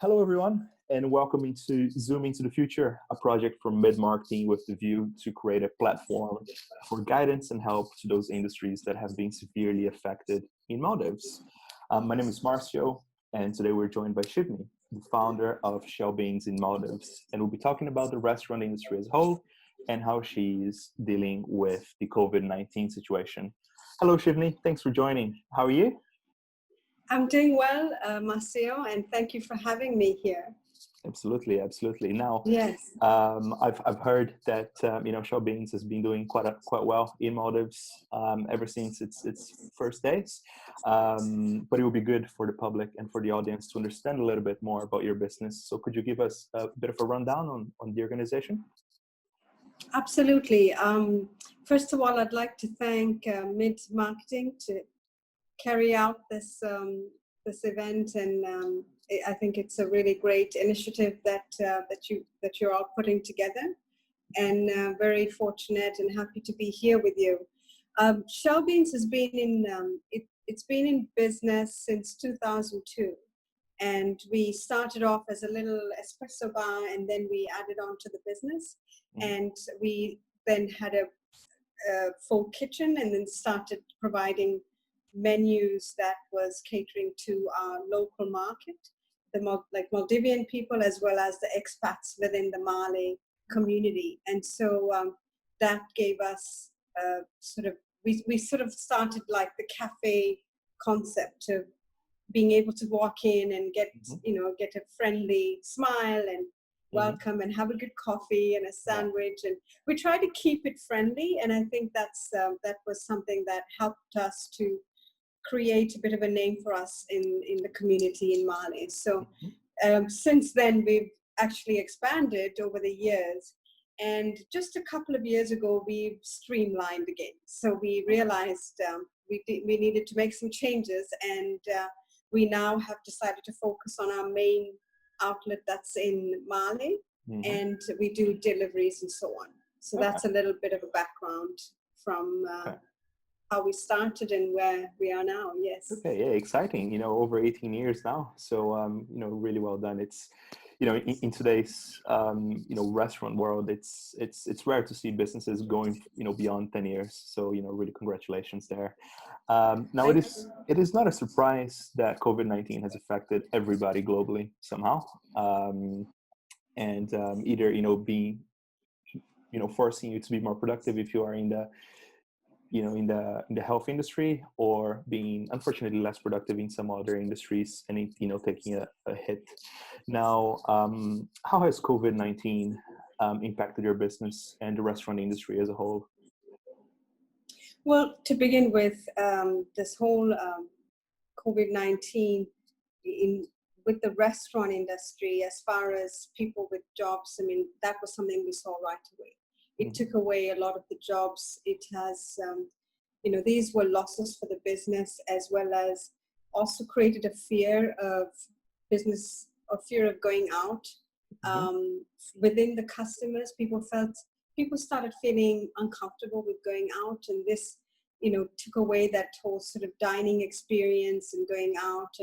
Hello, everyone, and welcome to Zoom into the Future, a project from mid-marketing with the view to create a platform for guidance and help to those industries that have been severely affected in Maldives. My name is Marcio, and today we're joined by Shivnee, the founder of Shellbeans in Maldives, and we'll be talking about the restaurant industry as a whole and how she's dealing with the COVID-19 situation. Hello, Shivnee. Thanks for joining. How are you? I'm doing well, Marcio, and thank you for having me here. Absolutely, absolutely. Now, Yes. I've heard that Shellbeans has been doing quite well in Maldives ever since its first days. But it would be good for the public and for the audience to understand a little bit more about your business. So, could you give us a bit of a rundown on the organization? Absolutely. First of all, I'd like to thank Mid Marketing to carry out this event, and I think it's a really great initiative that you're all putting together, and very fortunate and happy to be here with you. Shellbeans has been it's been in business since 2002, and we started off as a little espresso bar, and then we added on to the business, and we then had a full kitchen, and then started providing menus that was catering to our local market, like Maldivian people as well as the expats within the Mali community. And so that gave us we sort of started like the cafe concept of being able to walk in and get a friendly smile and welcome and have a good coffee and a sandwich, and we try to keep it friendly, and I think that was something that helped us to create a bit of a name for us in the community in Mali. So since then we've actually expanded over the years, and just a couple of years ago we've streamlined again. So we realized we needed to make some changes, and we now have decided to focus on our main outlet that's in Mali, and we do deliveries and so on. So that's a little bit of a background from how we started and where we are now. Yes. Okay, yeah, exciting. Over 18 years now. So, really well done. It's, in today's, restaurant world, it's rare to see businesses going, beyond 10 years. So, really congratulations there. Now, it is not a surprise that COVID-19 has affected everybody globally somehow, and either being, forcing you to be more productive if you are in the in the health industry, or being unfortunately less productive in some other industries, and taking a hit. Now, how has COVID-19 impacted your business and the restaurant industry as a whole? Well, to begin with, this whole COVID-19 with the restaurant industry, as far as people with jobs, I mean, that was something we saw right away. It took away a lot of the jobs. It has, these were losses for the business, as well as also created a fear of business, or fear of going out. Within the customers, people started feeling uncomfortable with going out, and this, took away that whole sort of dining experience and going out.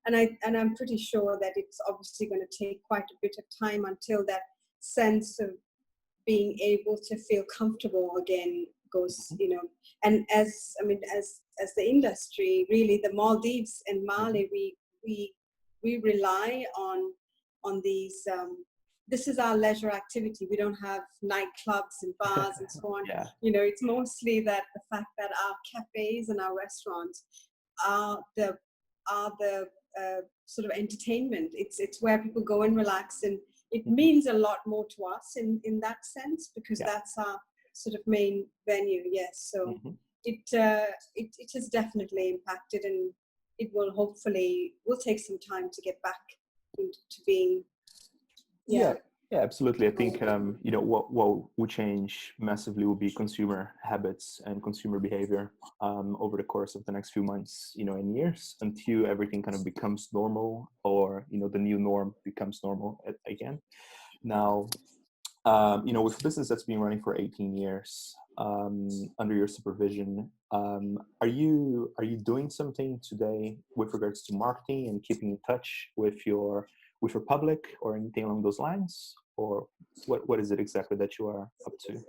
And I'm pretty sure that it's obviously going to take quite a bit of time until that sense of being able to feel comfortable again goes, and as the industry, really the Maldives and Mali, we rely on these, this is our leisure activity. We don't have nightclubs and bars and so on. It's mostly that the fact that our cafes and our restaurants are the sort of entertainment. It's where people go and relax, and it means a lot more to us in that sense, because that's our sort of main venue. Yes, so it has definitely impacted, and it will take some time to get back into being. Yeah, absolutely. I think what will change massively will be consumer habits and consumer behavior over the course of the next few months, and years, until everything kind of becomes normal, or the new norm becomes normal again. Now, with a business that's been running for 18 years under your supervision, are you doing something today with regards to marketing and keeping in touch with your with your public or anything along those lines? Or what is it exactly that you are up to?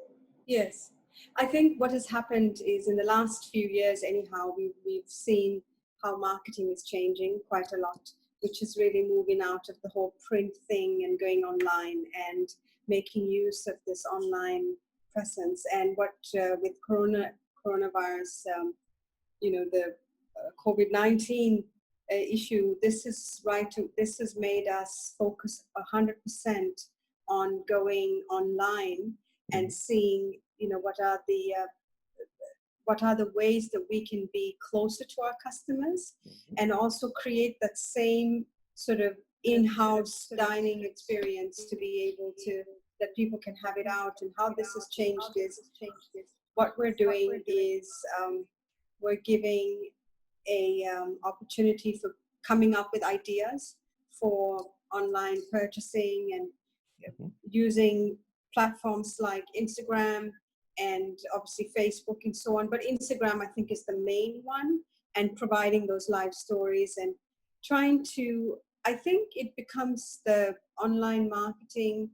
Yes. I think what has happened is in the last few years, anyhow, we've seen how marketing is changing quite a lot, which is really moving out of the whole print thing and going online and making use of this online presence. And what with coronavirus, the COVID-19 issue, this has made us focus 100% on going online and seeing, what are the ways that we can be closer to our customers and also create that same sort of in-house dining experience to be able to, that people can have it out. And how this has changed is what we're doing is we're giving a opportunity for coming up with ideas for online purchasing and using platforms like Instagram and obviously Facebook and so on. But Instagram, I think, is the main one, and providing those live stories and trying to, I think it becomes the online marketing,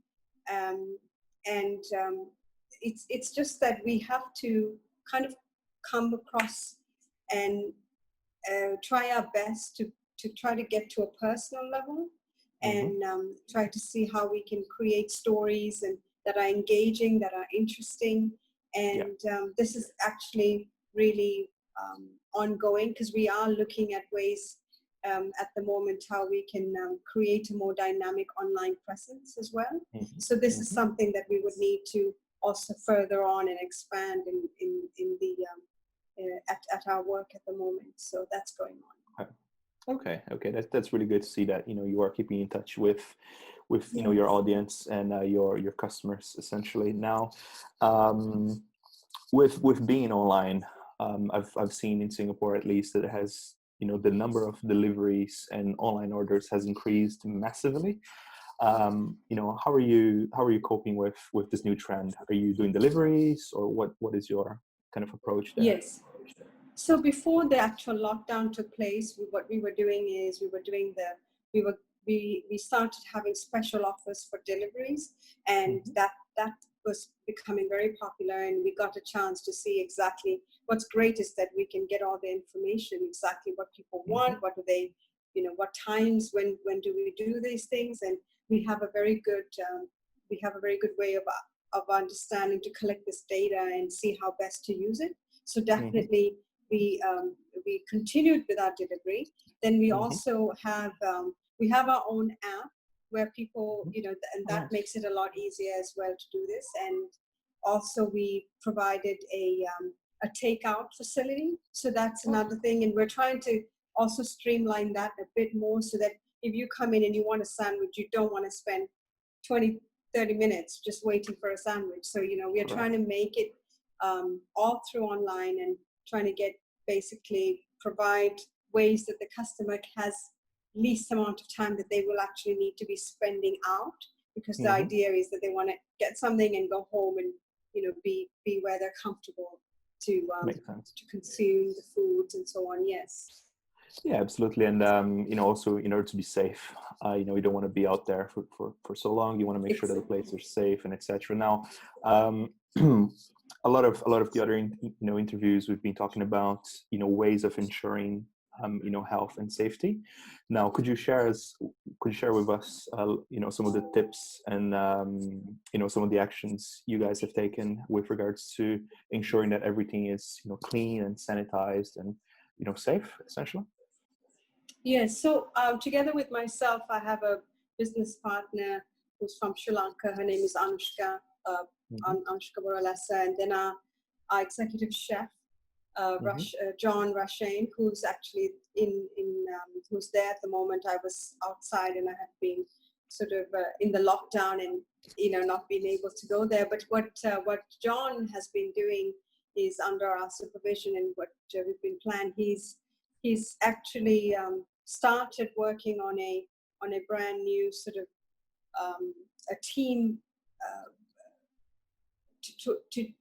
it's just that we have to kind of come across and try our best to try to get to a personal level and try to see how we can create stories and that are engaging, that are interesting. And this is actually really ongoing, because we are looking at ways at the moment how we can create a more dynamic online presence as well. So this is something that we would need to also further on and expand in the at our work at the moment. So that's going on. Okay. That's really good to see that you are keeping in touch with your audience and your customers essentially. Now, with being online, I've seen in Singapore at least that it has the number of deliveries and online orders has increased massively. How are you coping with this new trend? Are you doing deliveries, or what is your kind of approach there? Yes. So before the actual lockdown took place, what we were doing is we started having special offers for deliveries, and that was becoming very popular, and we got a chance to see exactly what's great is that we can get all the information, exactly what people want, what do they, what times, when do we do these things, and we have a very good way of understanding to collect this data and see how best to use it. So definitely we continued with our delivery. Then we also have our own app where people, and that makes it a lot easier as well to do this. And also we provided a takeout facility. So that's another thing. And we're trying to also streamline that a bit more so that if you come in and you want a sandwich, you don't want to spend 20, 30 minutes just waiting for a sandwich. So, we are trying to make it all through online and trying to basically provide ways that the customer has least amount of time that they will actually need to be spending out, because the idea is that they want to get something and go home and be where they're comfortable to consume the foods and so on. Yes. Yeah, absolutely. And also in order to be safe, you don't want to be out there for so long. You want to make sure that the places are safe and etc. Now, a lot of the other interviews we've been talking about ways of ensuring health and safety. Now, could you share with us some of the tips and some of the actions you guys have taken with regards to ensuring that everything is clean and sanitized and safe, essentially? Yes. So together with myself, I have a business partner who's from Sri Lanka. Her name is Anushka Boralesa, and then our executive chef, John Rashane, who's actually who's there at the moment. I was outside and I had been sort of in the lockdown and not being able to go there. But what John has been doing is under our supervision, and what we've been planning. He's actually started working on a brand new sort of a team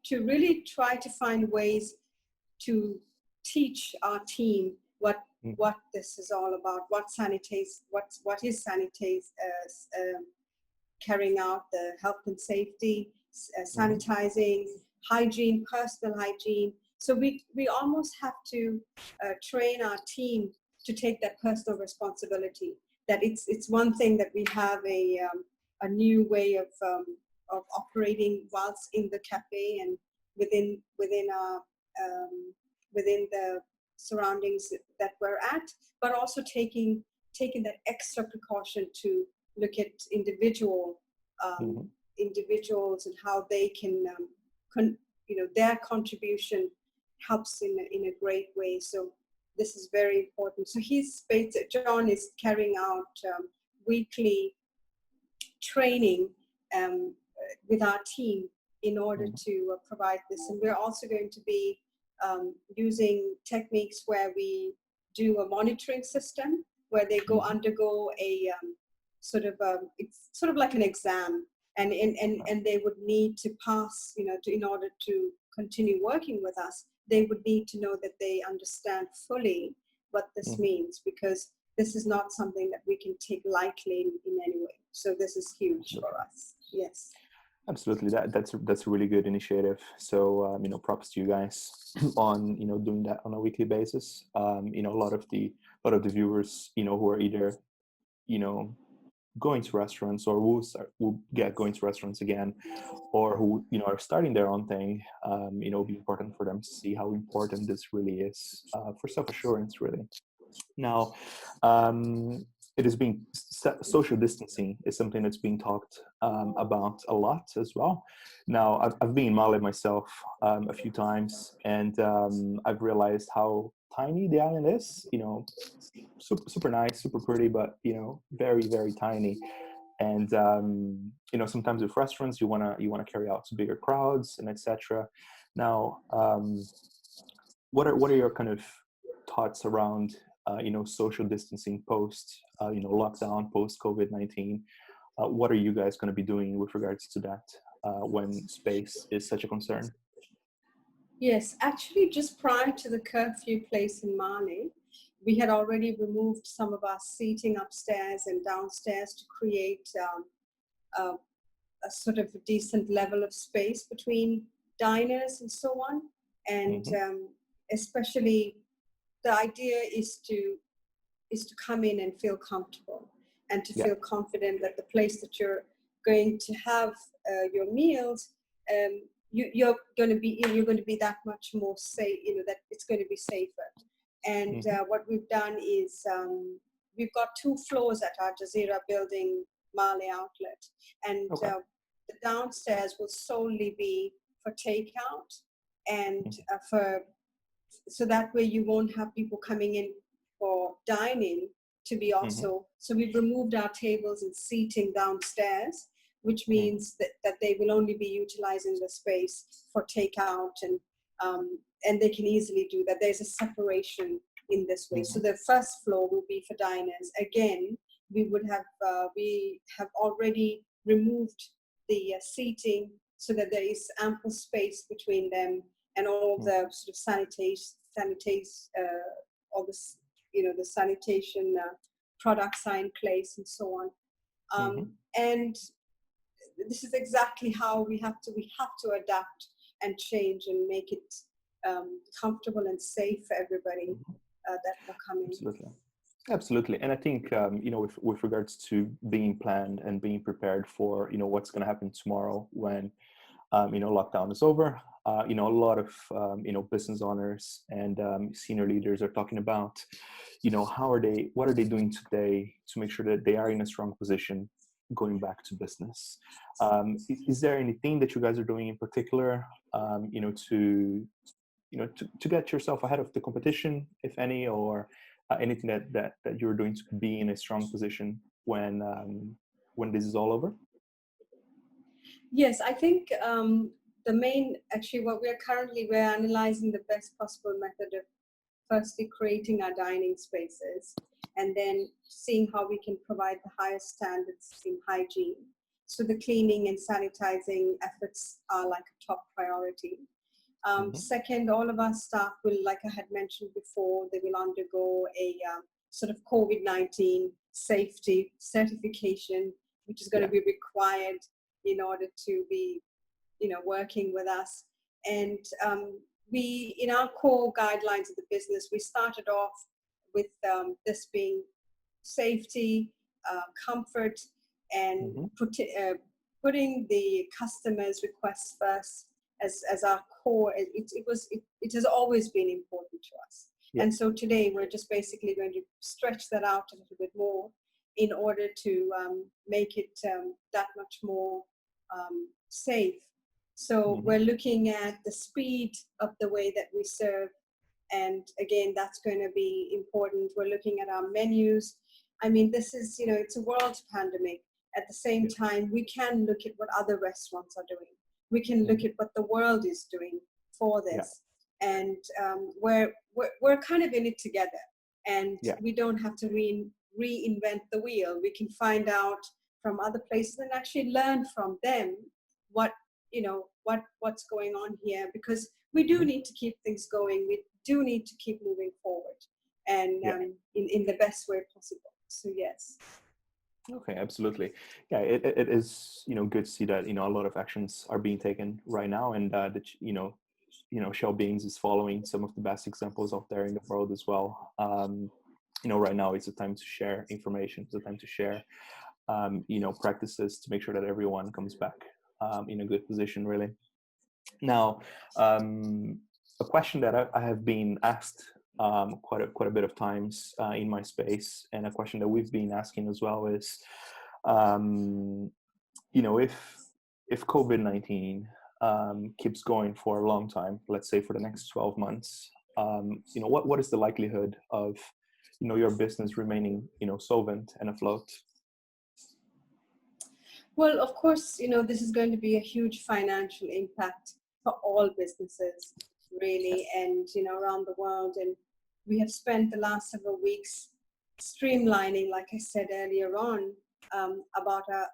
to really try to find ways to teach our team what what this is all about, what is sanitize, carrying out the health and safety, sanitizing, hygiene, personal hygiene. So we almost have to train our team to take that personal responsibility. That it's one thing that we have a new way of operating whilst in the cafe and within our within the surroundings that we're at, but also taking that extra precaution to look at individuals and how they can, their contribution helps in a great way. So this is very important. So John is carrying out weekly training with our team in order to provide this. And we're also going to be using techniques where we do a monitoring system where they undergo a it's sort of like an exam, and they would need to pass, in order to continue working with us, they would need to know that they understand fully what this means, because this is not something that we can take lightly in any way. So this is huge for us. Yes. Absolutely, that's a really good initiative. So props to you guys on doing that on a weekly basis. A lot of the viewers who are either going to restaurants or will get going to restaurants again, or who are starting their own thing. It'll be important for them to see how important this really is for self-assurance, really. Now, it is being social distancing is something that's being talked about a lot as well. Now, I've been in Mali myself a few times, and I've realized how tiny the island is. Super nice, super pretty, but very, very tiny. And sometimes with restaurants, you wanna carry out to bigger crowds and etc. Now, what are your kind of thoughts around social distancing post lockdown, post COVID-19? What are you guys going to be doing with regards to that when space is such a concern? Yes, actually, just prior to the curfew place in Mali, we had already removed some of our seating upstairs and downstairs to create a sort of a decent level of space between diners and so on. And especially the idea is to come in and feel comfortable and to feel confident that the place that you're going to have your meals, you're going to be that much more safe, that it's going to be safer. And what we've done is we've got 2 floors at our Jazeera building, Mali outlet, and the downstairs will solely be for takeout and so that way you won't have people coming in for dining to be also. So we've removed our tables and seating downstairs, which means that they will only be utilizing the space for takeout, and they can easily do that. There's a separation in this way. So the first floor will be for diners. Again, we have already removed the seating so that there is ample space between them, and all the sort of all this, the sanitation products are in place and so on. And this is exactly how we have to adapt and change and make it comfortable and safe for everybody that will come in. Absolutely. And I think, with regards to being planned and being prepared for, what's going to happen tomorrow when, lockdown is over, a lot of, business owners and senior leaders are talking about, what are they doing today to make sure that they are in a strong position going back to business. Is there anything that you guys are doing in particular, to get yourself ahead of the competition, if any, or anything that you're doing to be in a strong position when this is all over? Yes, I think what we're analyzing the best possible method of firstly creating our dining spaces, and then seeing how we can provide the highest standards in hygiene. So the cleaning and sanitizing efforts are like a top priority. Mm-hmm. Second, all of our staff will, like I had mentioned before, they will undergo a sort of COVID-19 safety certification, which is going to Yeah. be required in order to be, working with us. And we, in our core guidelines of the business, we started off with this being safety, comfort, and Mm-hmm. putting the customer's requests first as our core. It has always been important to us. Yeah. And so today we're just basically going to stretch that out a little bit more in order to make it that much more safe. So Mm-hmm. we're looking at the speed of the way that we serve. And again, that's going to be important. We're looking at our menus. I mean, this is, it's a world pandemic. At the same Yeah. time, we can look at what other restaurants are doing. We can look Mm-hmm. at what the world is doing for Yeah. this. And we're kind of in it together. And Yeah. we don't have to reinvent the wheel. We can find out from other places and actually learn from them what what's going on here, because we do Mm-hmm. need to keep things going. We do need to keep moving forward, and Yeah. in the best way possible. So yes. Okay, absolutely. Yeah, it is, good to see that, a lot of actions are being taken right now, and that, Shellbeans is following some of the best examples out there in the world as well. Right now it's a time to share information, it's a time to share, practices to make sure that everyone comes back in a good position, really. Now, a question that I have been asked quite a bit of times in my space, and a question that we've been asking as well is, um, if COVID-19 keeps going for a long time, let's say for the next 12 months, what is the likelihood of your business remaining solvent and afloat? Well, of course, this is going to be a huge financial impact for all businesses, Yeah. really, and around the world. And we have spent the last several weeks streamlining, like I said earlier on, about our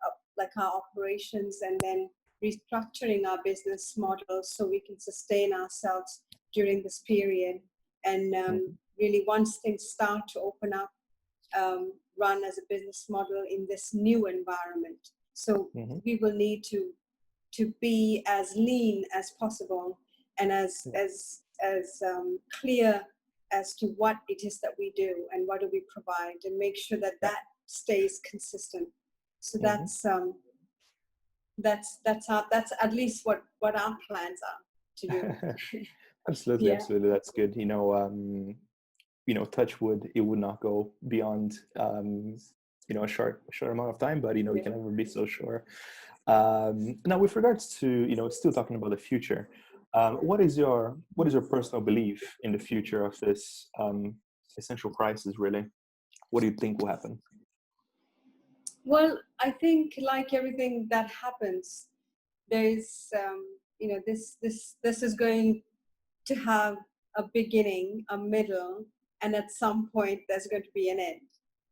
operations, and then restructuring our business models so we can sustain ourselves during this period. And Hmm. really, once things start to open up, run as a business model in this new environment. So Hmm. we will need to be as lean as possible, and Yeah. as clear as to what it is that we do and what do we provide, and make sure that Yeah. that stays consistent. So Hmm. that's at least what our plans are to do. Absolutely, Yeah. absolutely. That's good. Touch wood, it would not go beyond a short amount of time, but you Yeah. can never be so sure. Now, with regards to still talking about the future, what is your personal belief in the future of this essential crisis? Really, what do you think will happen? Well, I think like everything that happens, there's this is going to have a beginning, a middle, and at some point there's going to be an end,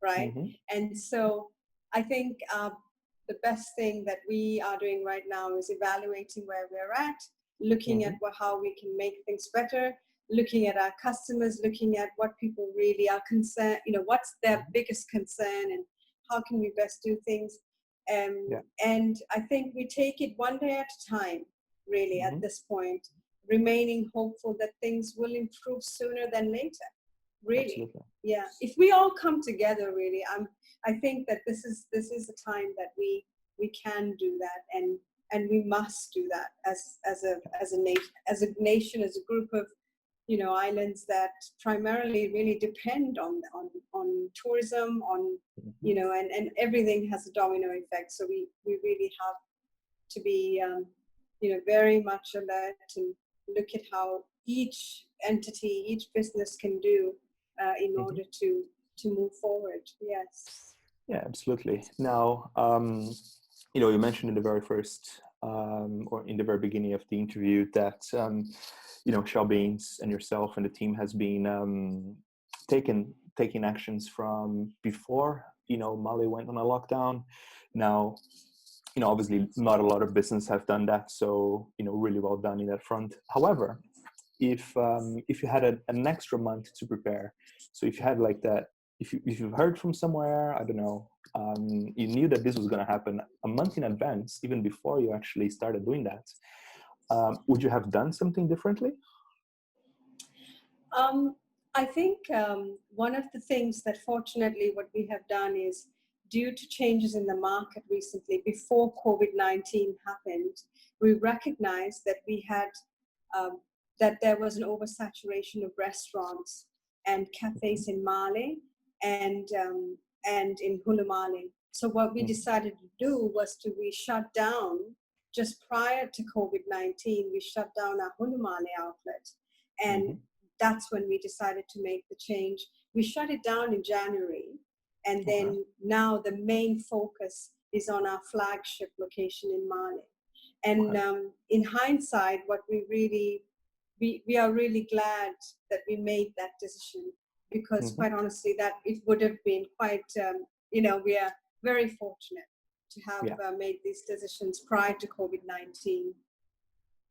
right? Hmm. And so I think the best thing that we are doing right now is evaluating where we're at, looking at Hmm. how we can make things better, looking at our customers, looking at what people really are concerned, what's their Hmm. biggest concern, and how can we best do things. Yeah. And I think we take it one day at a time, really, at Hmm. this point, remaining hopeful that things will improve sooner than later. Really, Absolutely. yeah. If we all come together, really, I think that this is the time that we can do that, and we must do that as a nation, as a group of islands that primarily really depend on tourism, on Hmm. and everything has a domino effect. So we really have to be very much alert and look at how each entity, each business can do in Hmm. order to move forward. Yes. Yeah, absolutely. Now, you mentioned in the very first or in the very beginning of the interview that Shellbeans and yourself and the team has been taking actions from before Mali went on a lockdown. Now, obviously not a lot of business have done that. So, really well done in that front. However, if you had an extra month to prepare, so if you had like that, if you've heard from somewhere, I don't know, you knew that this was going to happen a month in advance, even before you actually started doing that, would you have done something differently? I think one of the things that fortunately what we have done is, due to changes in the market recently, before COVID-19 happened, we recognized that we had um, that there was an oversaturation of restaurants and cafes in Mali and in Hulumali. So what we decided to do was we shut down just prior to COVID-19. We shut down our Hulumali outlet, and that's when we decided to make the change. We shut it down in January, and then now the main focus is on our flagship location in Mali. And in hindsight, what we are really glad that we made that decision, because quite honestly, that it would have been quite, we are very fortunate to have made these decisions prior to COVID-19.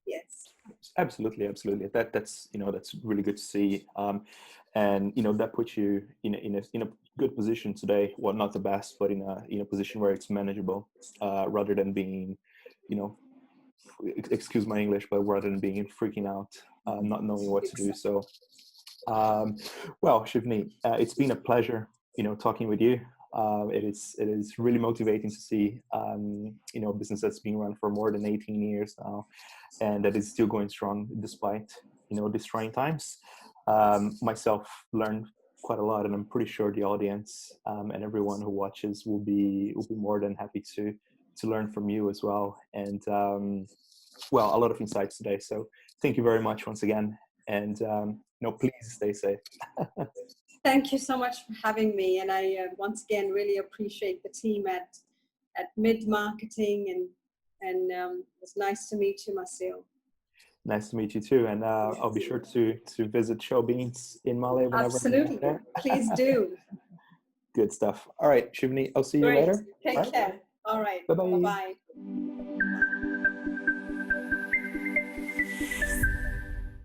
Yes. Absolutely. That's that's really good to see, and that puts you in a good position today. Well, not the best, but in a position where it's manageable, rather than being, excuse my English, but rather than being freaking out, not knowing what to do. So, well, Shivnee, it's been a pleasure, talking with you. It is really motivating to see, a business that's been run for more than 18 years now, and that is still going strong despite, these trying times. Myself learned quite a lot, and I'm pretty sure the audience, and everyone who watches will be more than happy to learn from you as well. And well, a lot of insights today. So thank you very much once again, and please stay safe. Thank you so much for having me, and I once again really appreciate the team at Mid Marketing, and it was nice to meet you, Marcel. Nice to meet you too, and I'll be sure to visit Shellbeans in Mali whenever Absolutely, I'm there. please do. Good stuff. All right, Shivnee, I'll see you Great. later. Take care. All right. Bye-bye. Bye-bye.